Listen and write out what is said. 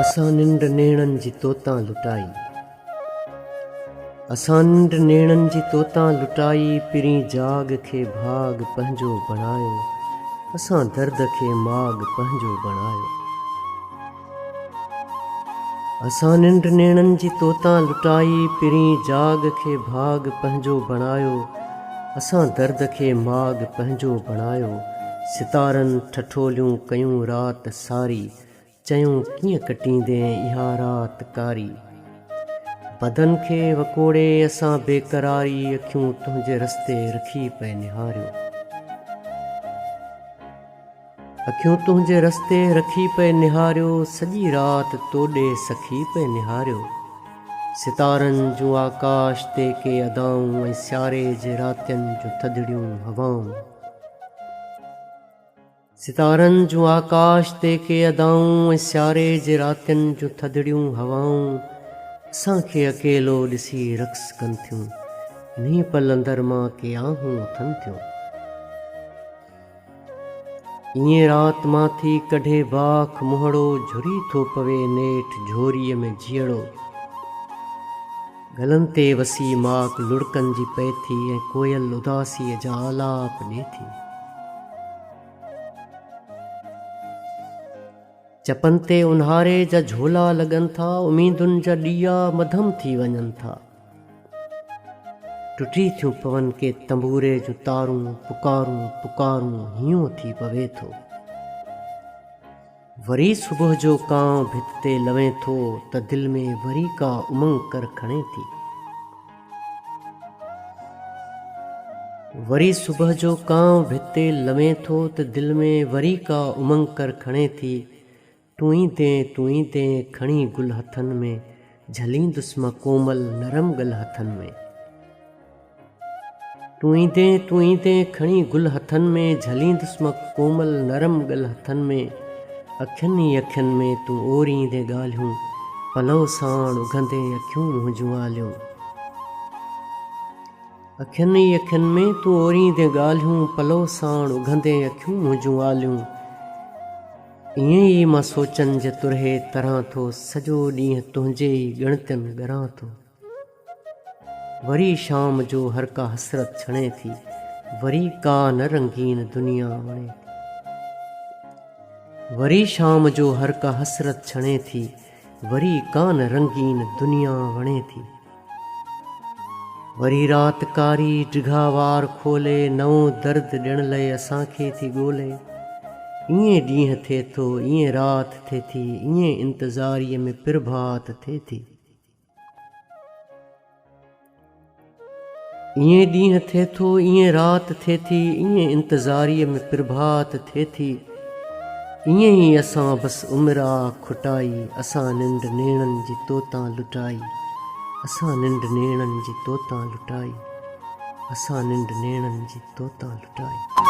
असां निंड नेणनि जी तोतां लुटाई। असां निंड नेणनि जी तोतां लुटाई। पिरी जाग खे भाग पंहिंजो बणायो। असां दर्द खे माग पंहिंजो बणायो। असां निंड नेणनि जी तोतां लुटाई। पिरी जाग खे भाग पंहिंजो बणायो। असां दर्द खे माग पंहिंजो बणायो। सितारनि ठठोलियूं कयूं राति सारी। चयूं कीअं कटींदे इहा राति कारी। बदन खे वकोड़े असां बेकरारी। अखियूं तुंहिंजे रस्ते रखी पे निहारियो। अखियूं तुंहिंजे रस्ते रखी पे निहारियो। सॼी राति तोॾे सखी पे निहारियो। सितारनि जूं आकाश ते के अदाऊं ऐं सियारे जे रातियुनि जूं थधिड़ियूं हवाऊं। सितारनि जूं आकाश ते के अदाऊं ऐं सियारे जे रातियुनि जूं थधिड़ियूं हवाऊं। असांखे अकेलो ॾिसी रक़्स कनि थियूं। इन्ही पल अंदर मां के आहूं उथनि थियूं। ईअं राति मां थी कढे बाख मुहड़ो। झुरी थो पवे नेठि झोरीअ में जीअड़ो। गलनि ते वसी माक लुड़कनि जी पए थी ऐं कोयल उदासीअ जा आलाप ॾिए थी। चपनि ते उन्हारे जा झोला लॻनि था। उमीदुनि जा ॾीआ मधम थी वञनि था। टुटी थियूं पवनि के तंबूरे जूं तारूं। पुकारूं पुकारूं हीअं थी पवे थो। वरी सुबुह जो कांव भित ते लवे थो त दिलि में वरी का उमंग कर खणे थी। वरी सुबुह जो कांव भित ते लवे थो त दिलि में वरी का उमंग कर खणे थी। तूं ईंदे खणी गुल हथनि में। झलींदुसि मां कोमल नरम गल हथनि में। तूं ईंदे खणी गुल हथनि में। झलींदुसि मां कोमल नरम गल हथनि में। अखियुनि ई अखियुनि में तूं ओरींदे ॻाल्हियूं। पलव साण उघंदे अखियूं मुंहिंजूं आलियूं। अखियुनि ई अखियुनि में तूं ओरींदे ॻाल्हियूं। पलव साण उघंदे अखियूं मुंहिंजूं आलियूं। ईअं ई मां सोचनि जे तुरहे तरां थो। सॼो ॾींहुं तुंहिंजे ई ॻणतियुनि ॻरां थो। वरी शाम जो हर का हसरत छणे थी। वरी का न रंगीन दुनिया वणे थी। वरी शाम जो हर का हसरत छणे थी। वरी का न रंगीन दुनिया वणे थी। वरी राति कारी डिघावार खोले। नओं दर्द ॾियण लाइ असांखे थी ॻोल्हे। ईअं ॾींहुं थिए थो ईअं राति थिए थी। ईअं इंतज़ारीअ में प्रभात थिए थी। ईअं ॾींहुं थिए थो ईअं राति थिए थी। ईअं इंतज़ारीअ में प्रभात थिए थी। ईअं ई असां बसि उमिरि खुटाई। असां निंड नेणनि जी तोतां लुटाई। असां निंड नेणनि जी तोतां लुटाई। असां निंड नेणनि जी तोतां लुटाई।